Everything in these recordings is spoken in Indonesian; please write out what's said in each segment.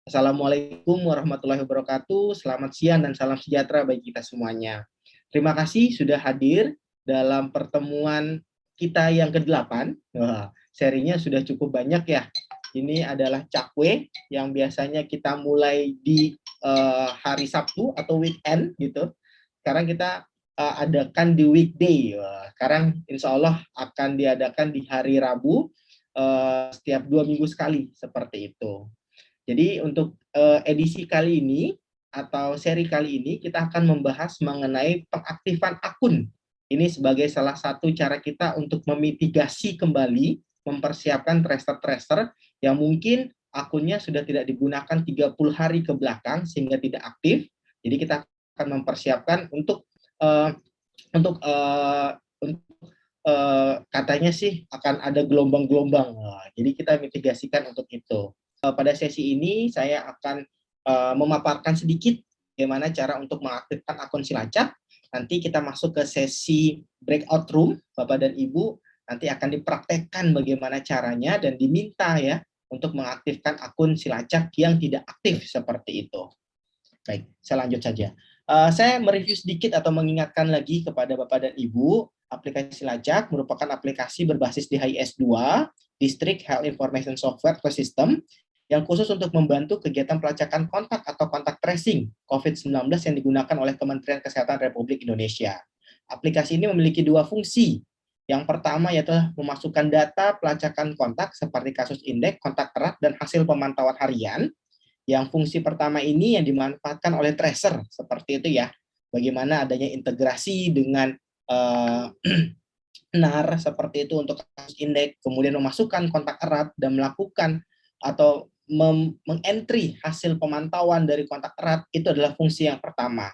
Assalamualaikum warahmatullahi wabarakatuh. Selamat siang dan salam sejahtera bagi kita semuanya. Terima kasih sudah hadir dalam pertemuan kita yang ke-8. Serinya sudah cukup banyak ya. Ini adalah cakwe yang biasanya kita mulai di hari Sabtu atau weekend gitu. Sekarang kita adakan di weekday. Sekarang insya Allah akan diadakan di hari Rabu setiap 2 minggu sekali seperti itu. Jadi untuk edisi kali ini atau seri kali ini kita akan membahas mengenai pengaktifan akun. Ini sebagai salah satu cara kita untuk memitigasi kembali, mempersiapkan tracer-tracer yang mungkin akunnya sudah tidak digunakan 30 hari ke belakang sehingga tidak aktif. Jadi kita akan mempersiapkan untuk uh, untuk uh, katanya sih akan ada gelombang-gelombang. Jadi kita mitigasikan untuk itu. Pada sesi ini saya akan memaparkan sedikit bagaimana cara untuk mengaktifkan akun Silacak. Nanti kita masuk ke sesi breakout room, Bapak dan Ibu. Nanti akan dipraktekkan bagaimana caranya dan diminta ya untuk mengaktifkan akun Silacak yang tidak aktif seperti itu. Baik, saya lanjut saja. Saya mereview sedikit atau mengingatkan lagi kepada Bapak dan Ibu, aplikasi Silacak merupakan aplikasi berbasis DHIS 2, District Health Information Software atau System, yang khusus untuk membantu kegiatan pelacakan kontak atau kontak tracing COVID-19 yang digunakan oleh Kementerian Kesehatan Republik Indonesia. Aplikasi ini memiliki dua fungsi. Yang pertama yaitu memasukkan data pelacakan kontak seperti kasus indeks, kontak erat, dan hasil pemantauan harian. Yang fungsi pertama ini yang dimanfaatkan oleh tracer, seperti itu ya. Bagaimana adanya integrasi dengan NAR seperti itu untuk kasus indeks, kemudian memasukkan kontak erat dan melakukan atau mengentry hasil pemantauan dari kontak erat, itu adalah fungsi yang pertama.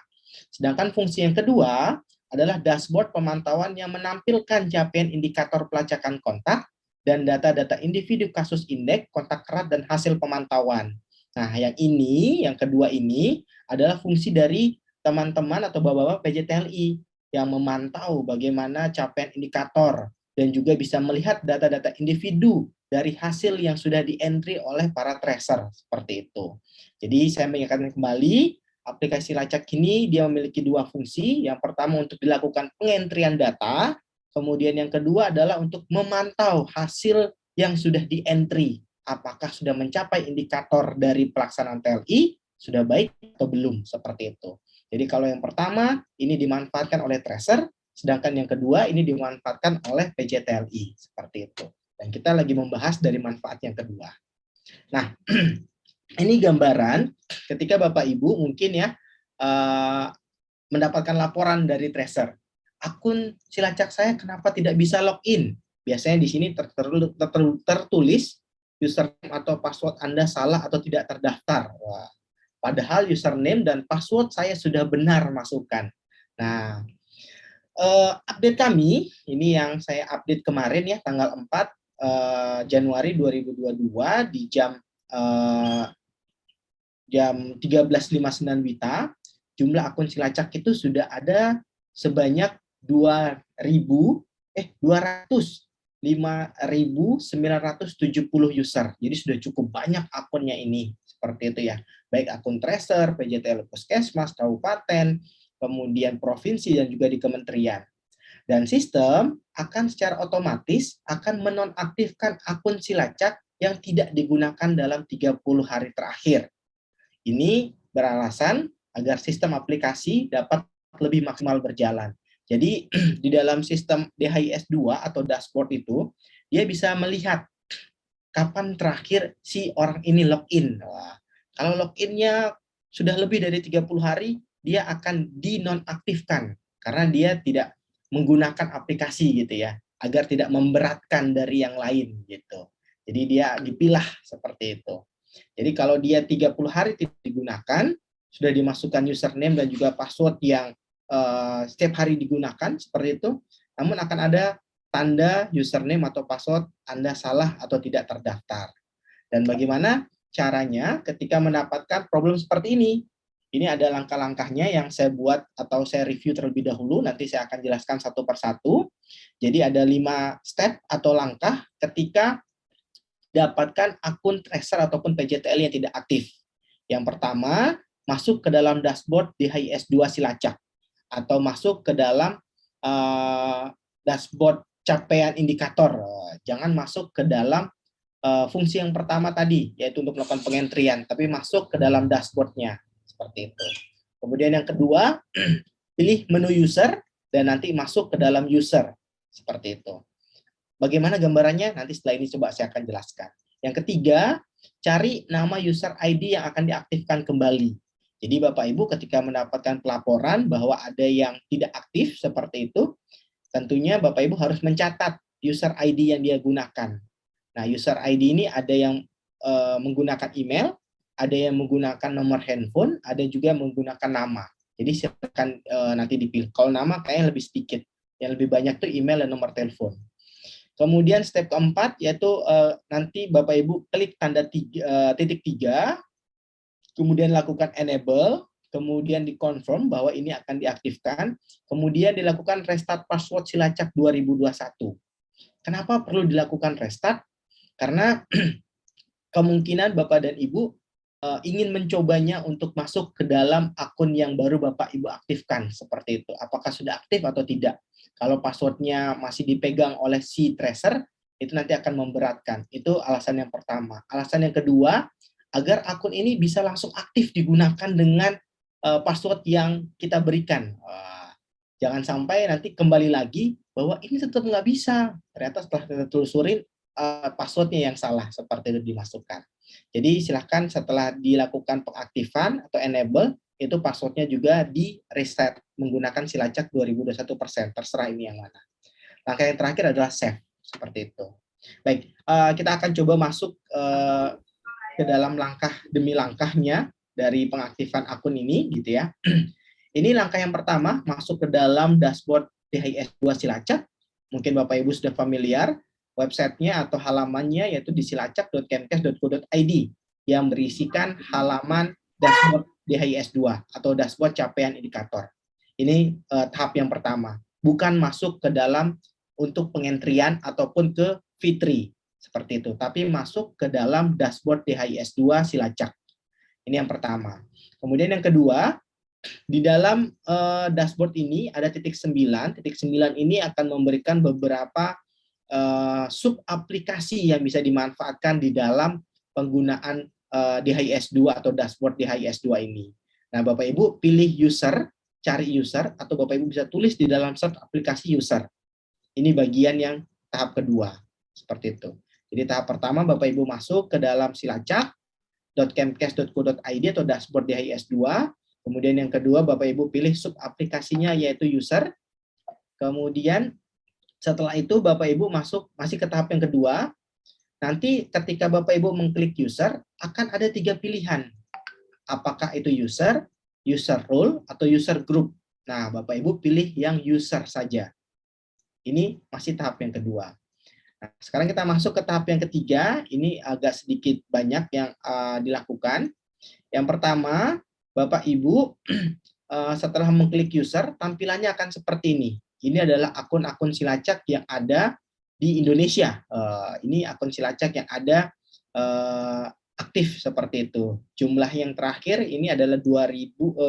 Sedangkan fungsi yang kedua adalah dashboard pemantauan yang menampilkan capaian indikator pelacakan kontak dan data-data individu kasus indeks, kontak erat, dan hasil pemantauan. Nah, yang kedua ini adalah fungsi dari teman-teman atau bapak-bapak PJTLI yang memantau bagaimana capaian indikator dan juga bisa melihat data-data individu dari hasil yang sudah di-entry oleh para tracer seperti itu. Jadi saya mengingatkan kembali, aplikasi Lacak ini dia memiliki dua fungsi. Yang pertama untuk dilakukan pengentrian data, kemudian yang kedua adalah untuk memantau hasil yang sudah di-entry. Apakah sudah mencapai indikator dari pelaksanaan TLI, sudah baik atau belum, seperti itu. Jadi kalau yang pertama, ini dimanfaatkan oleh tracer, sedangkan yang kedua, ini dimanfaatkan oleh PJTLI, seperti itu. Dan kita lagi membahas dari manfaat yang kedua. Nah, ini gambaran ketika Bapak Ibu mungkin ya mendapatkan laporan dari tracer. Akun Silacak saya kenapa tidak bisa login? Biasanya di sini tertulis username atau password Anda salah atau tidak terdaftar. Wah, padahal username dan password saya sudah benar masukkan. Nah, update kami, ini yang saya update kemarin ya, tanggal 4 Januari 2022 di jam 13.59 WITA, jumlah akun Silacak itu sudah ada sebanyak 205.970 user. Jadi sudah cukup banyak akunnya ini, seperti itu ya. Baik akun tracer, PJTL Puskesmas, kabupaten, kemudian provinsi dan juga di kementerian. Dan sistem akan secara otomatis akan menonaktifkan akun Silacak yang tidak digunakan dalam 30 hari terakhir. Ini beralasan agar sistem aplikasi dapat lebih maksimal berjalan. Jadi di dalam sistem DHIS 2 atau dashboard itu, dia bisa melihat kapan terakhir si orang ini login. Wah, kalau loginnya sudah lebih dari 30 hari, dia akan dinonaktifkan karena dia tidak menggunakan aplikasi gitu ya, agar tidak memberatkan dari yang lain gitu. Jadi dia dipilah seperti itu. Jadi kalau dia 30 hari tidak digunakan, sudah dimasukkan username dan juga password yang setiap hari digunakan seperti itu, namun akan ada tanda username atau password Anda salah atau tidak terdaftar. Dan bagaimana caranya ketika mendapatkan problem seperti ini? Ini ada langkah-langkahnya yang saya buat atau saya review terlebih dahulu, nanti saya akan jelaskan satu persatu. Jadi ada 5 step atau langkah ketika dapatkan akun tracer ataupun PJTL yang tidak aktif. Yang pertama, masuk ke dalam dashboard DHIS2 Silacak atau masuk ke dalam dashboard capaian indikator. Jangan masuk ke dalam fungsi yang pertama tadi, yaitu untuk melakukan pengentrian, tapi masuk ke dalam dashboard-nya, seperti itu. Kemudian yang kedua, pilih menu user, dan nanti masuk ke dalam user, seperti itu. Bagaimana gambarannya? Nanti setelah ini coba saya akan jelaskan. Yang ketiga, cari nama user ID yang akan diaktifkan kembali. Jadi Bapak Ibu ketika mendapatkan pelaporan bahwa ada yang tidak aktif seperti itu, tentunya Bapak Ibu harus mencatat user ID yang dia gunakan. Nah, user ID ini ada yang menggunakan email, ada yang menggunakan nomor handphone, ada juga yang menggunakan nama. Jadi silakan nanti dipilih. Kalau nama kayaknya lebih sedikit. Yang lebih banyak tuh email dan nomor telepon. Kemudian step keempat yaitu nanti Bapak Ibu klik tanda titik 3, kemudian lakukan enable, kemudian dikonfirm bahwa ini akan diaktifkan, kemudian dilakukan restart password Silacak 2021. Kenapa perlu dilakukan restart? Karena kemungkinan Bapak dan Ibu ingin mencobanya untuk masuk ke dalam akun yang baru Bapak Ibu aktifkan, seperti itu. Apakah sudah aktif atau tidak? Kalau passwordnya masih dipegang oleh si tracer, itu nanti akan memberatkan. Itu alasan yang pertama. Alasan yang kedua, agar akun ini bisa langsung aktif digunakan dengan password yang kita berikan. Jangan sampai nanti kembali lagi bahwa ini tetap nggak bisa. Ternyata setelah kita telusurin, passwordnya yang salah, seperti itu dimasukkan. Jadi silahkan setelah dilakukan pengaktifan atau enable, itu passwordnya juga di reset menggunakan Silacak 2021%, terserah ini yang mana. Langkah yang terakhir adalah save, seperti itu. Baik, kita akan coba masuk ke dalam langkah demi langkahnya dari pengaktifan akun ini, gitu ya. Ini langkah yang pertama, masuk ke dalam dashboard DHIS2 Silacak. Mungkin Bapak Ibu sudah familiar, websitenya atau halamannya yaitu di silacak.kemkes.go.id yang berisikan halaman dashboard DHIS2 atau dashboard capaian indikator. Ini tahap yang pertama, bukan masuk ke dalam untuk pengentrian ataupun ke Fitri seperti itu, tapi masuk ke dalam dashboard DHIS2 Silacak. Ini yang pertama. Kemudian yang kedua, di dalam dashboard ini ada titik 9. Titik 9 ini akan memberikan beberapa sub aplikasi yang bisa dimanfaatkan di dalam penggunaan DHIS2 atau dashboard DHIS2 ini. Nah, Bapak Ibu pilih user, cari user, atau Bapak Ibu bisa tulis di dalam search aplikasi user. Ini bagian yang tahap kedua, seperti itu. Jadi tahap pertama Bapak Ibu masuk ke dalam silacak.kemkes.go.id atau dashboard DHIS2. Kemudian yang kedua Bapak Ibu pilih sub aplikasinya yaitu user. Kemudian setelah itu Bapak Ibu masih ke tahap yang kedua. Nanti ketika Bapak Ibu mengklik user akan ada 3 pilihan. Apakah itu user, user role, atau user group. Nah, Bapak Ibu pilih yang user saja. Ini masih tahap yang kedua. Nah, sekarang kita masuk ke tahap yang ketiga. Ini agak sedikit banyak yang dilakukan. Yang pertama, Bapak Ibu setelah mengklik user, tampilannya akan seperti ini. Ini adalah akun-akun Silacak yang ada di Indonesia. Ini akun Silacak yang ada aktif seperti itu. Jumlah yang terakhir ini adalah 205.973.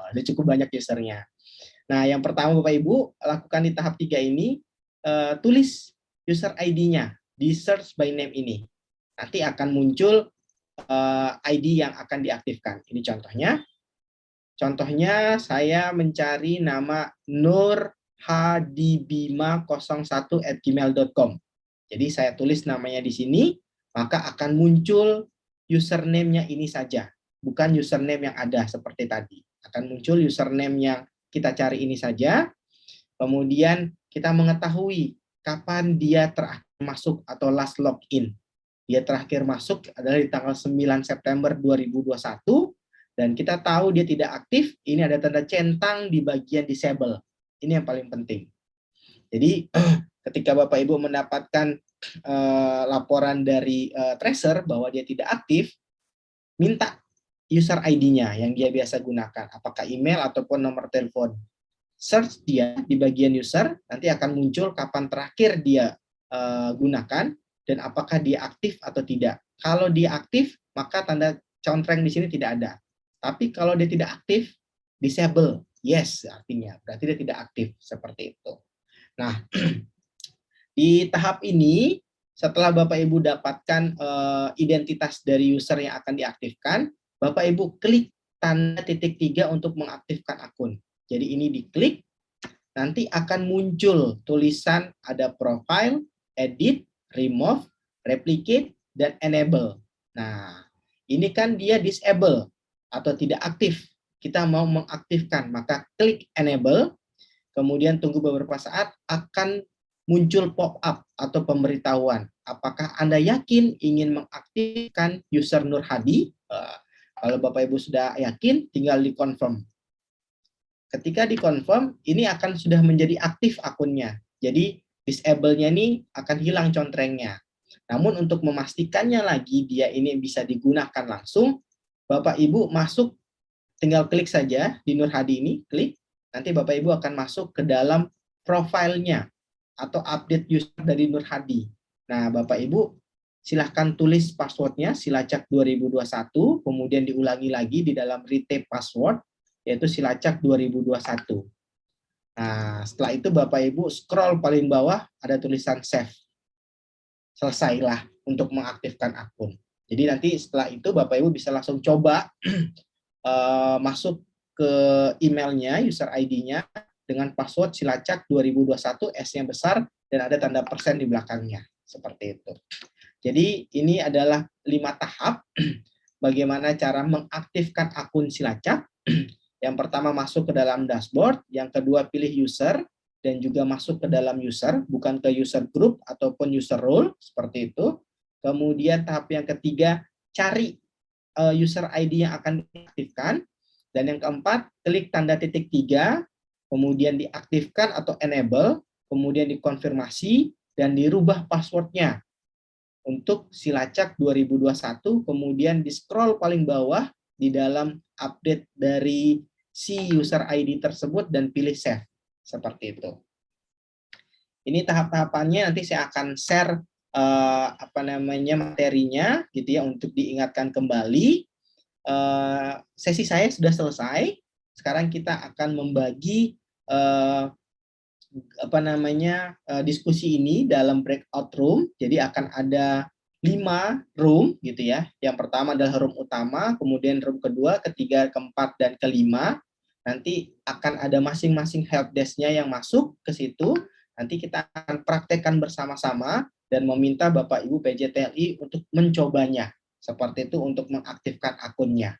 Ada cukup banyak usernya. Nah, yang pertama Bapak Ibu lakukan di tahap 3 ini, tulis user ID-nya di search by name ini. Nanti akan muncul ID yang akan diaktifkan. Ini contohnya. Contohnya saya mencari nama nurhadibima01@gmail.com. Jadi saya tulis namanya di sini, maka akan muncul username-nya ini saja, bukan username yang ada seperti tadi. Akan muncul username yang kita cari ini saja. Kemudian kita mengetahui kapan dia terakhir masuk atau last login. Dia terakhir masuk adalah di tanggal 9 September 2021. Dan kita tahu dia tidak aktif, ini ada tanda centang di bagian disable. Ini yang paling penting. Jadi ketika Bapak Ibu mendapatkan laporan dari tracer bahwa dia tidak aktif, minta user ID-nya yang dia biasa gunakan, apakah email ataupun nomor telepon. Search dia di bagian user, nanti akan muncul kapan terakhir dia gunakan dan apakah dia aktif atau tidak. Kalau dia aktif, maka tanda contreng di sini tidak ada. Tapi kalau dia tidak aktif, disable, yes artinya, berarti dia tidak aktif, seperti itu. Nah, di tahap ini, setelah Bapak Ibu dapatkan identitas dari user yang akan diaktifkan, Bapak Ibu klik tanda titik 3 untuk mengaktifkan akun. Jadi ini diklik, nanti akan muncul tulisan ada profile, edit, remove, replicate, dan enable. Nah, ini kan dia disable atau tidak aktif. Kita mau mengaktifkan, maka klik enable, kemudian tunggu beberapa saat, akan muncul pop-up atau pemberitahuan. Apakah Anda yakin ingin mengaktifkan user Nur Hadi? Kalau Bapak Ibu sudah yakin, tinggal di-confirm. Ketika di-confirm, ini akan sudah menjadi aktif akunnya. Jadi, disable-nya ini akan hilang contrengnya. Namun, untuk memastikannya lagi, dia ini bisa digunakan langsung, Bapak Ibu masuk, tinggal klik saja di Nur Hadi ini, klik. Nanti Bapak Ibu akan masuk ke dalam profilnya atau update user dari Nur Hadi. Nah, Bapak Ibu silahkan tulis passwordnya Silacak 2021, kemudian diulangi lagi di dalam retype password, yaitu Silacak 2021. Nah, setelah itu Bapak Ibu scroll paling bawah, ada tulisan save. Selesailah untuk mengaktifkan akun. Jadi nanti setelah itu Bapak Ibu bisa langsung coba masuk ke emailnya, user ID-nya, dengan password Silacak 2021, S-nya besar, dan ada tanda persen di belakangnya. Seperti itu. Jadi ini adalah 5 tahap bagaimana cara mengaktifkan akun Silacak. Yang pertama masuk ke dalam dashboard, yang kedua pilih user, dan juga masuk ke dalam user, bukan ke user group ataupun user role, seperti itu. Kemudian tahap yang ketiga, cari user ID yang akan diaktifkan. Dan yang keempat, klik tanda titik 3, kemudian diaktifkan atau enable, kemudian dikonfirmasi, dan dirubah passwordnya untuk Silacak 2021, kemudian di scroll paling bawah di dalam update dari si user ID tersebut dan pilih save, seperti itu. Ini tahap-tahapannya, nanti saya akan share materinya gitu ya untuk diingatkan kembali. Sesi saya sudah selesai. Sekarang kita akan membagi diskusi ini dalam breakout room. Jadi akan ada 5 room gitu ya. Yang pertama adalah room utama, kemudian room kedua, ketiga, keempat, dan kelima. Nanti akan ada masing-masing helpdesk-nya yang masuk ke situ. Nanti kita akan praktekkan bersama-sama dan meminta Bapak Ibu PJTLI untuk mencobanya. Seperti itu untuk mengaktifkan akunnya.